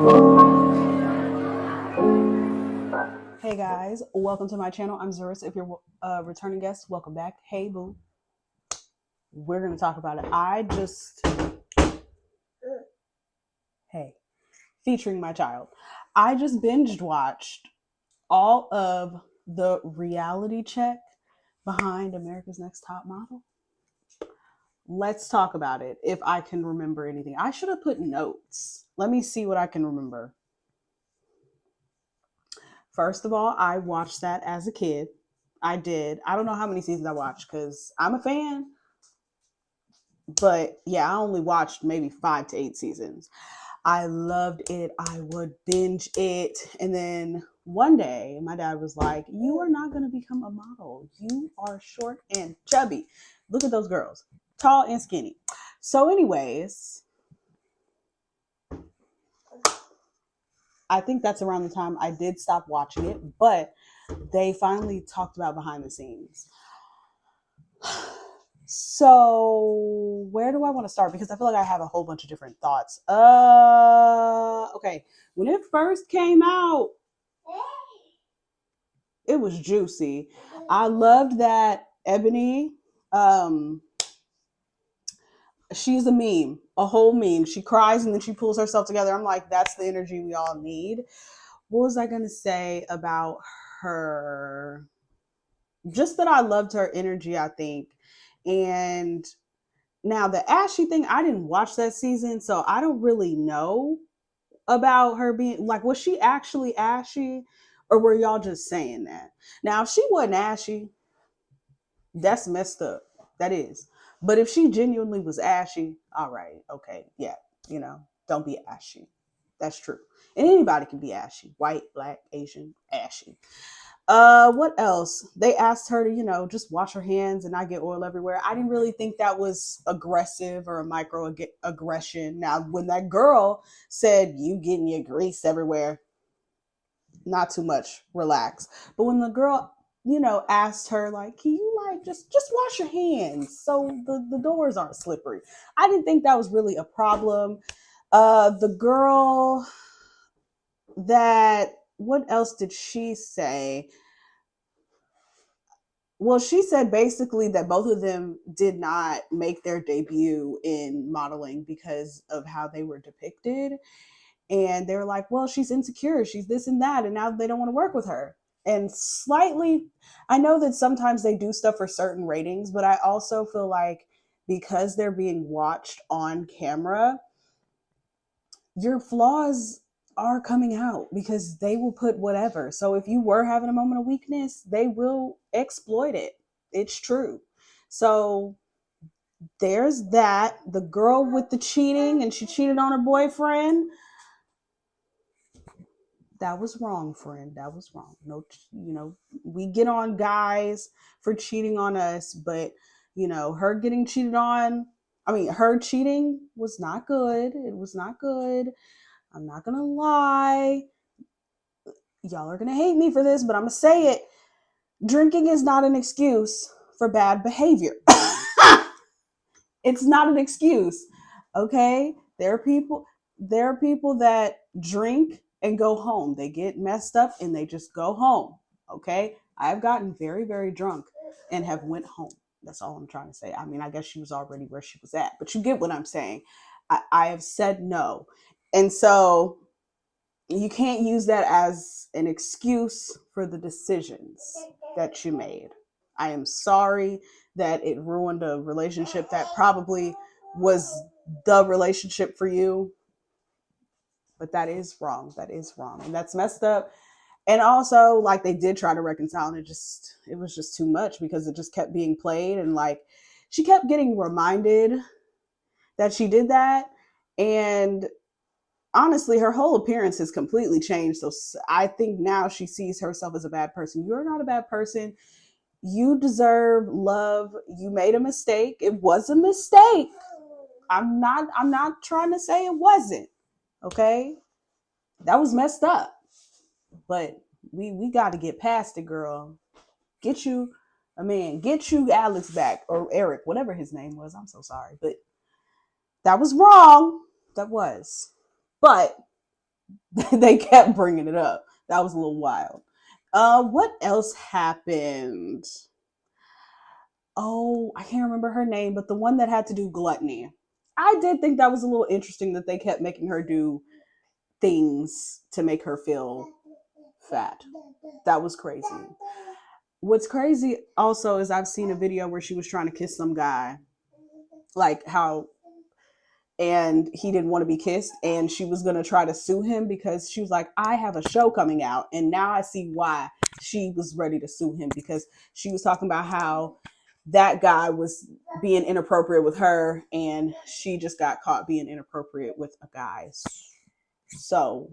Hey guys, welcome to my channel. I'm Zurus. If you're a returning guest, welcome back. Hey boo, we're gonna talk about it. Hey, featuring my child. I just binged watched all of the reality check behind America's Next Top Model. Let's talk about it. If I can remember anything, I should have put notes. Let me see what I can remember. First of all, I watched that as a kid. I did. I don't know how many seasons I watched because I'm a fan. But yeah, I only watched maybe 5 to 8 seasons. I loved it. I would binge it. And then one day, my dad was like, "You are not going to become a model. You are short and chubby. Look at those girls, tall and skinny." So, anyways, I think that's around the time I did stop watching it, but they finally talked about behind the scenes. So where do I want to start? Because I feel like I have a whole bunch of different thoughts. Okay. When it first came out, it was juicy. I loved that Ebony. Um, she's a meme, a whole meme. She cries and then she pulls herself together. I'm like, that's the energy we all need. What was I gonna say about her? Just that I loved her energy, I think. And now the Ashley thing, I didn't watch that season, so I don't really know about her being like, was she actually ashy, or were y'all just saying that? Now, if she wasn't ashy, that's messed up. That is. But if she genuinely was ashy, all right, okay, yeah, don't be ashy. That's true. And anybody can be ashy, white, black, Asian, ashy. What else? They asked her to, just wash her hands and not get oil everywhere. I didn't really think that was aggressive or a micro aggression. Now, when that girl said you getting your grease everywhere, not too much, relax. But when the girl, asked her like, "Can you like just wash your hands so the doors aren't slippery?" I didn't think that was really a problem. The girl that what else did she say? Well, she said basically that both of them did not make their debut in modeling because of how they were depicted. And they're like, well, she's insecure, she's this and that, and now they don't want to work with her. And slightly, I know that sometimes they do stuff for certain ratings, but I also feel like because they're being watched on camera, your flaws are coming out because they will put whatever. So if you were having a moment of weakness, they will exploit it. It's true. So there's that. The girl with the cheating and she cheated on her boyfriend. That was wrong, friend. That was wrong. No, we get on guys for cheating on us, but her getting cheated on, her cheating was not good. It was not good. I'm not gonna lie. Y'all are gonna hate me for this, but I'm gonna say it. Drinking is not an excuse for bad behavior. It's not an excuse. Okay? There are people that drink and go home. They get messed up and they just go home. Okay? I've gotten very, very drunk and have went home. That's all I'm trying to say. I guess she was already where she was at, but you get what I'm saying. I have said no. And so you can't use that as an excuse for the decisions that you made. I am sorry that it ruined a relationship that probably was the relationship for you, but that is wrong. That is wrong. And that's messed up. And also, like, they did try to reconcile, and it was just too much because it just kept being played. And like, she kept getting reminded that she did that. And honestly, her whole appearance has completely changed. So I think now she sees herself as a bad person. You're not a bad person. You deserve love. You made a mistake. It was a mistake. I'm not trying to say it wasn't. Okay? That was messed up. But we got to get past it, girl. Get you a man. Get you Alex back or Eric, whatever his name was. I'm so sorry, but that was wrong. That was. But They kept bringing it up. That was a little wild. What else happened? Oh, I can't remember her name, but the one that had to do gluttony. I did think that was a little interesting that they kept making her do things to make her feel fat. That was crazy. What's crazy also is I've seen a video where she was trying to kiss some guy, like how, and he didn't want to be kissed, and she was going to try to sue him because she was like, I have a show coming out, and now I see why she was ready to sue him, because she was talking about how that guy was being inappropriate with her, and she just got caught being inappropriate with a guy. So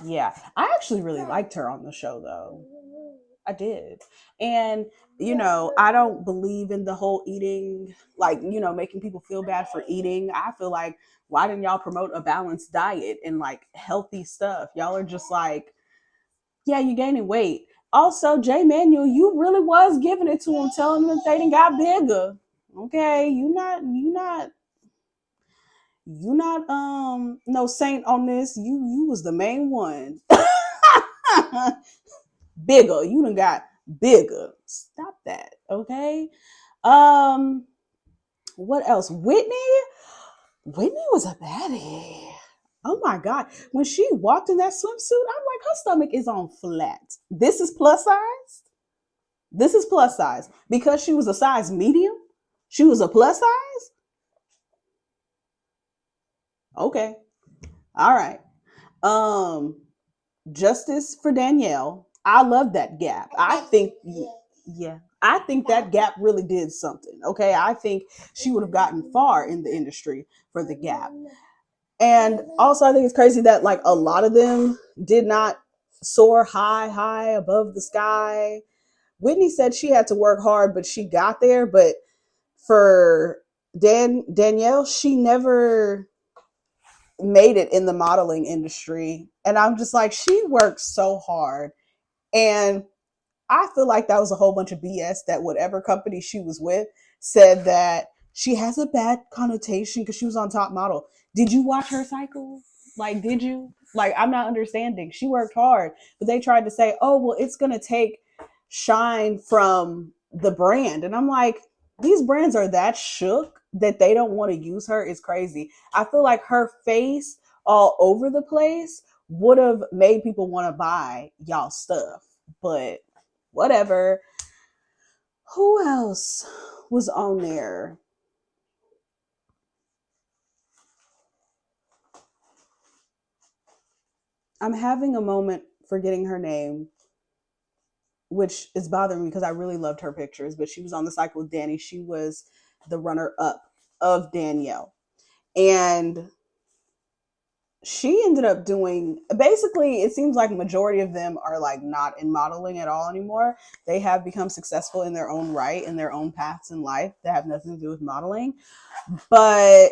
yeah, I actually really liked her on the show though. I did. And, I don't believe in the whole eating, like, making people feel bad for eating. I feel like, why didn't y'all promote a balanced diet and like healthy stuff? Y'all are just like, yeah, you gaining weight. Also, Jay Manuel, you really was giving it to him, telling them they didn't got bigger. Okay, you not no saint on this. You was the main one. Bigger. You done got bigger. Stop that. Okay. Um, what else? Whitney was a baddie. Oh my God. When she walked in that swimsuit, I'm like, her stomach is on flat. This is plus size? This is plus size. Because she was a size medium? She was a plus size? Okay. All right. Um, Justice for Danielle. I love that gap. I think, yeah, I think that gap really did something. Okay. I think she would have gotten far in the industry for the gap. And also, I think it's crazy that like a lot of them did not soar high above the sky. Whitney said she had to work hard, but she got there. But for Danielle, she never made it in the modeling industry. And I'm just like, she worked so hard. And I feel like that was a whole bunch of BS that whatever company she was with said that she has a bad connotation because she was on Top Model. Did you watch her cycle? Like, did you? Like, I'm not understanding. She worked hard, but they tried to say, oh, well, it's going to take shine from the brand. And I'm like, these brands are that shook that they don't want to use her is crazy. I feel like her face all over the place would have made people want to buy y'all stuff. But whatever. Who else was on there? I'm having a moment forgetting her name, which is bothering me because I really loved her pictures. But she was on the cycle with Danny. She was the runner up of Danielle. And she ended up doing, basically, it seems like majority of them are like not in modeling at all anymore. They have become successful in their own right, in their own paths in life that have nothing to do with modeling. But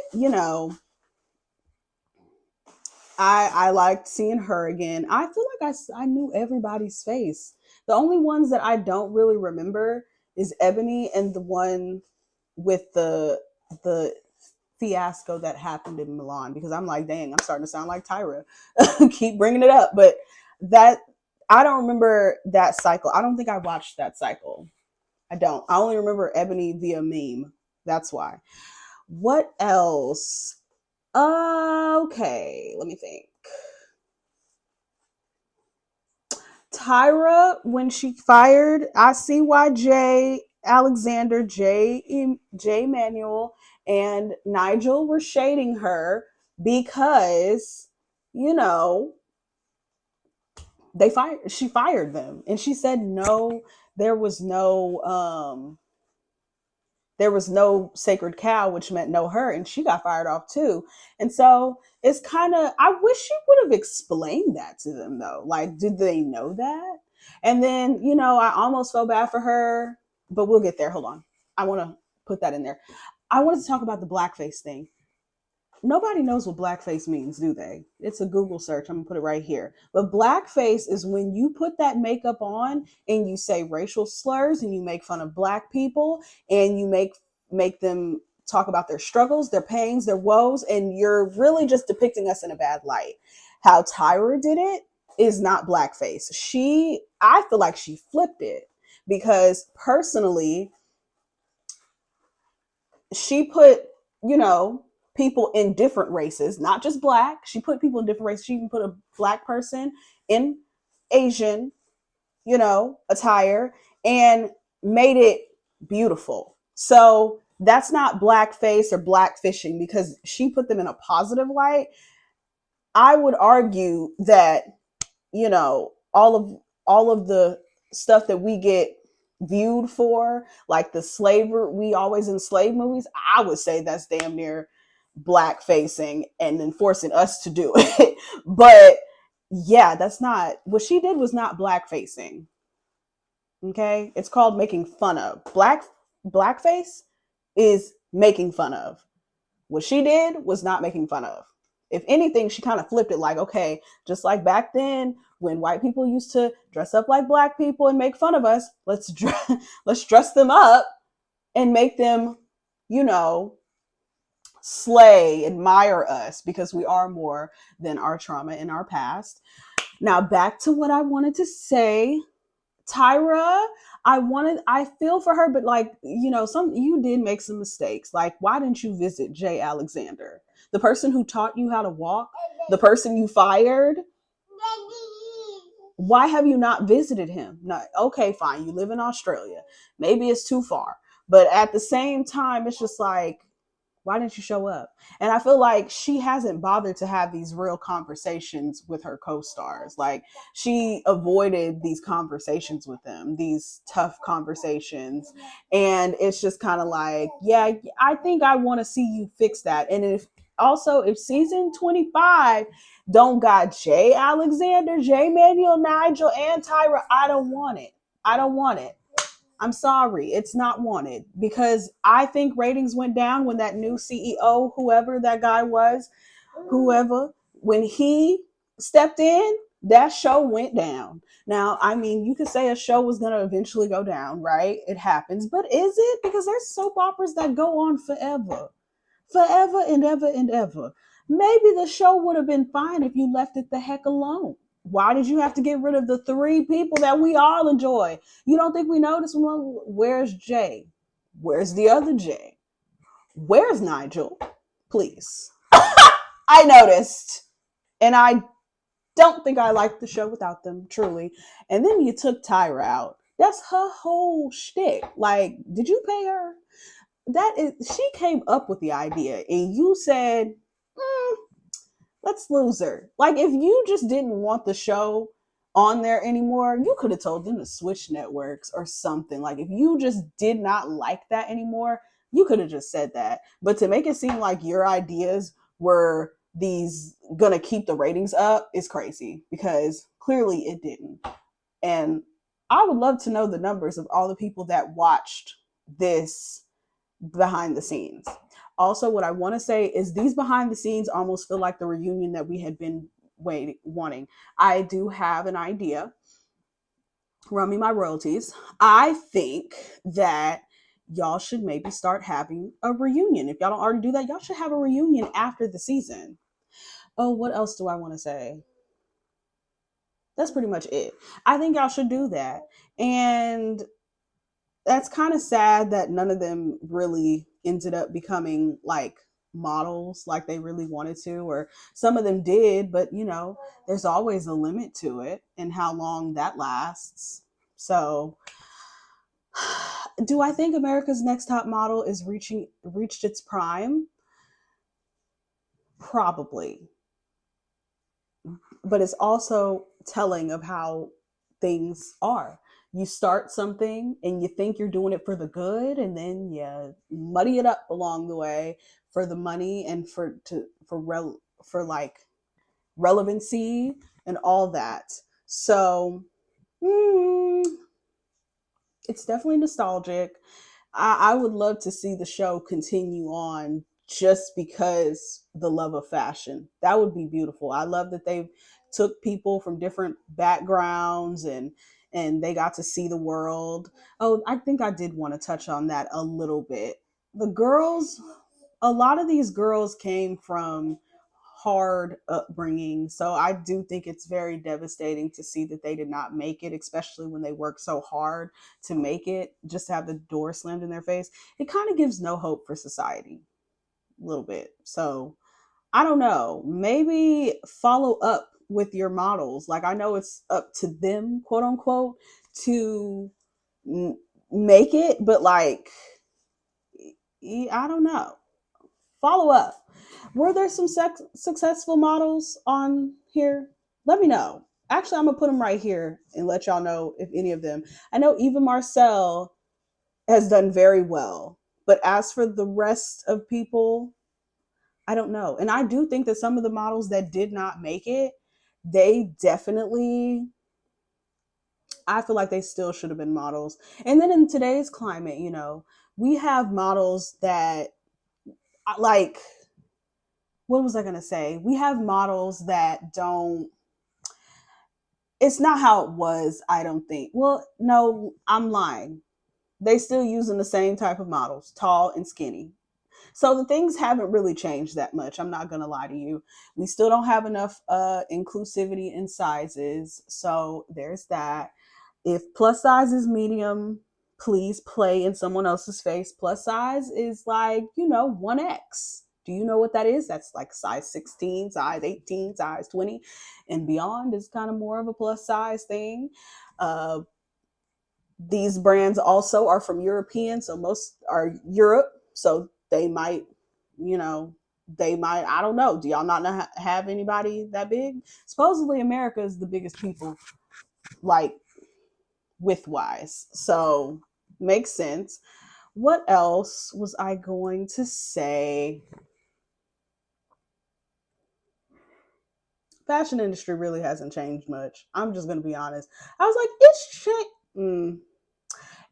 I liked seeing her again. I feel like I knew everybody's face. The only ones that I don't really remember is Ebony and the one with the fiasco that happened in Milan, because I'm like, dang, I'm starting to sound like Tyra. Keep bringing it up, but that I don't remember that cycle. I don't think I watched that cycle. I don't. I only remember Ebony via meme. That's why. What else? Okay, let me think. Tyra, when she fired, I see why Jay Alexander, Jay Manuel, and Nigel were shading her because, you know, she fired them. And she said no, there was no there was no sacred cow, which meant no her, and she got fired off too. And so it's kind of, I wish she would have explained that to them though. Like, did they know that? And then, I almost felt bad for her, but we'll get there. Hold on. I want to put that in there. I wanted to talk about the blackface thing. Nobody knows what blackface means, do they? It's a Google search. I'm gonna put it right here. But blackface is when you put that makeup on and you say racial slurs and you make fun of black people and you make them talk about their struggles, their pains, their woes, and you're really just depicting us in a bad light. How Tyra did it is not blackface. I feel like she flipped it because personally, she put, you know, people in different races, not just black. She put people in different races. She even put a black person in Asian, attire and made it beautiful. So that's not blackface or blackfishing because she put them in a positive light. I would argue that, all of the stuff that we get viewed for, like the slavery, we always enslave movies, I would say that's damn near black facing and enforcing us to do it. But yeah, that's not what she did, was not black facing. Okay, it's called making fun of. Blackface is making fun of. What she did was not making fun of. If anything, she kind of flipped it, like, okay, just like back then when white people used to dress up like black people and make fun of us, let's dress them up and make them, you know, slay, admire us because we are more than our trauma in our past. Now back to what I wanted to say. Tyra, I feel for her, but like, you did make some mistakes. Like, why didn't you visit Jay Alexander? The person who taught you how to walk, the person you fired. Why have you not visited him? No, okay, fine. You live in Australia. Maybe it's too far. But at the same time, it's just like, why didn't you show up? And I feel like she hasn't bothered to have these real conversations with her co-stars. Like, she avoided these conversations with them, these tough conversations. And it's just kind of like, yeah, I think I want to see you fix that. And if season 25 don't got Jay Alexander, Jay Manuel, Nigel, and Tyra, I don't want it. I don't want it. I'm sorry, it's not wanted because I think ratings went down when that new CEO, whoever that guy was, whoever, when he stepped in, that show went down. Now, I mean, you could say a show was going to eventually go down, right? It happens, but is it? Because there's soap operas that go on forever, forever and ever and ever. Maybe the show would have been fine if you left it the heck alone. Why did you have to get rid of the three people that we all enjoy? You don't think we noticed? Well, where's Jay? Where's the other Jay? Where's Nigel? Please. I noticed. And I don't think I liked the show without them, truly. And then you took Tyra out. That's her whole shtick. Like, did you pay her? She came up with the idea and you said, let's lose her. Like, if you just didn't want the show on there anymore, you could have told them to switch networks or something. Like, if you just did not like that anymore, you could have just said that. But to make it seem like your ideas were these gonna keep the ratings up is crazy because clearly it didn't. And I would love to know the numbers of all the people that watched this behind the scenes. Also, what I want to say is these behind the scenes almost feel like the reunion that we had been wanting. I do have an idea. Run me my royalties. I think that y'all should maybe start having a reunion. If y'all don't already do that, y'all should have a reunion after the season. Oh, what else do I want to say? That's pretty much it. I think y'all should do that. And that's kind of sad that none of them really ended up becoming like models like they really wanted to, or some of them did, but there's always a limit to it and how long that lasts. So do I think America's Next Top Model is reached its prime? Probably. But it's also telling of how things are. You start something and you think you're doing it for the good, and then you muddy it up along the way for the money and for like relevancy and all that. So it's definitely nostalgic. I would love to see the show continue on just because the love of fashion. That would be beautiful. I love that they took people from different backgrounds and they got to see the world. Oh, I think I did want to touch on that a little bit. the girls, a lot of these girls came from hard upbringing. So I do think it's very devastating to see that they did not make it, especially when they worked so hard to make it, just to have the door slammed in their face. It kind of gives no hope for society a little bit. So I don't know. Maybe follow up with your models. Like I know it's up to them, quote unquote, to make it, but like I don't know. Follow up. Were there some successful models on here? Let me know. Actually, I'm gonna put them right here and let y'all know if any of them. I know Eva Marcel has done very well, but as for the rest of people, I don't know. And I do think that some of the models that did not make it, they definitely, I feel like they still should have been models. And then in today's climate, we have models that like, what was I going to say? We have models that don't, it's not how it was, I don't think. Well, no, I'm lying. They still using the same type of models, tall and skinny. So the things haven't really changed that much. I'm not gonna lie to you. We still don't have enough inclusivity in sizes. So there's that. If plus size is medium, please play in someone else's face. Plus size is like, 1X. Do you know what that is? That's like size 16, size 18, size 20, and beyond is kind of more of a plus size thing. Uh, these brands also are from European, so most are Europe. So they might, you know, I don't know. Do y'all not have anybody that big? Supposedly, America is the biggest people, like width wise. So makes sense. What else was I going to say? Fashion industry really hasn't changed much. I'm just gonna be honest. I was like, it's changed.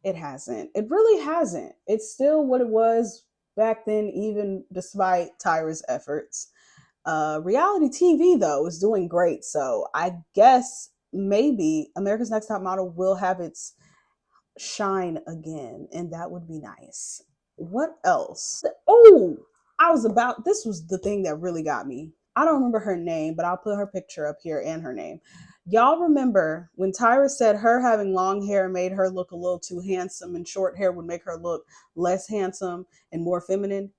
It hasn't. It really hasn't. It's still what it was back then, even despite Tyra's efforts. Reality TV though is doing great, so I guess maybe America's Next Top Model will have its shine again, and that would be nice. What else? Oh, this was the thing that really got me. I don't remember her name, but I'll put her picture up here and her name. Y'all remember when Tyra said her having long hair made her look a little too handsome and short hair would make her look less handsome and more feminine?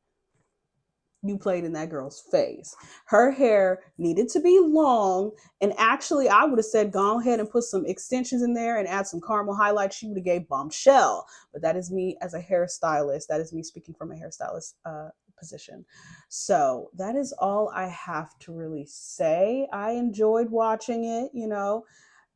You played in that girl's face. Her hair needed to be long, and actually, I would have said go ahead and put some extensions in there and add some caramel highlights. She would have gave bombshell. But that is me as a hairstylist. That is me speaking from a hairstylist position. So that is all I have to really say. I enjoyed watching it.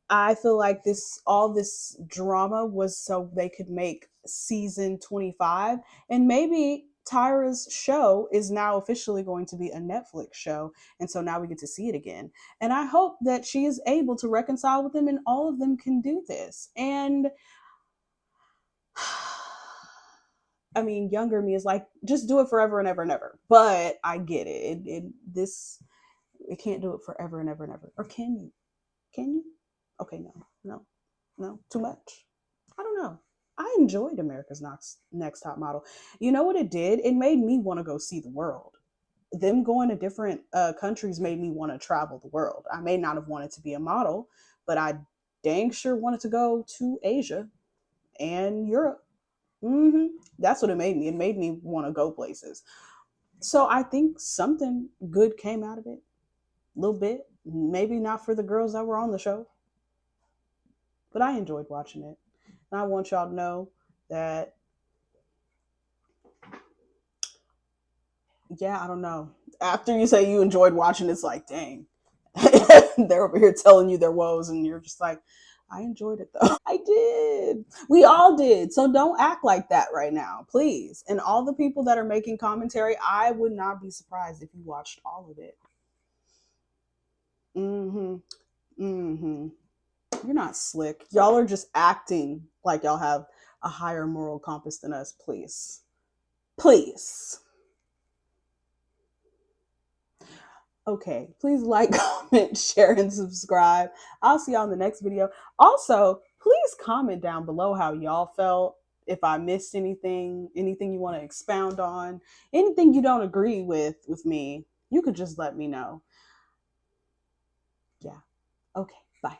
I feel like all this drama was so they could make season 25, and maybe Tyra's show is now officially going to be a Netflix show, and so now we get to see it again. And I hope that she is able to reconcile with them and all of them can do this. And I mean, younger me is like, just do it forever and ever and ever. But I get it. It can't do it forever and ever and ever. Or can you? Can you? Okay, no, no, no, too much. I don't know. I enjoyed America's Next Top Model. You know what it did? It made me want to go see the world. Them going to different countries made me want to travel the world. I may not have wanted to be a model, but I dang sure wanted to go to Asia and Europe. That's what it made me. It made me want to go places. So I think something good came out of it. A little bit. Maybe not for the girls that were on the show, but I enjoyed watching it. And I want y'all to know that, yeah, I don't know. After you say you enjoyed watching, it's like, dang, they're over here telling you their woes, and you're just like, I enjoyed it though. I did. We all did. So don't act like that right now, please. And all the people that are making commentary, I would not be surprised if you watched all of it. Mm-hmm. Mm-hmm. You're not slick. Y'all are just acting like y'all have a higher moral compass than us, please. Please. Okay, please like, comment, share, and subscribe. I'll see y'all in the next video. Also, please comment down below how y'all felt. If I missed anything, anything you want to expound on, anything you don't agree with me, you could just let me know. Yeah. Okay. Bye.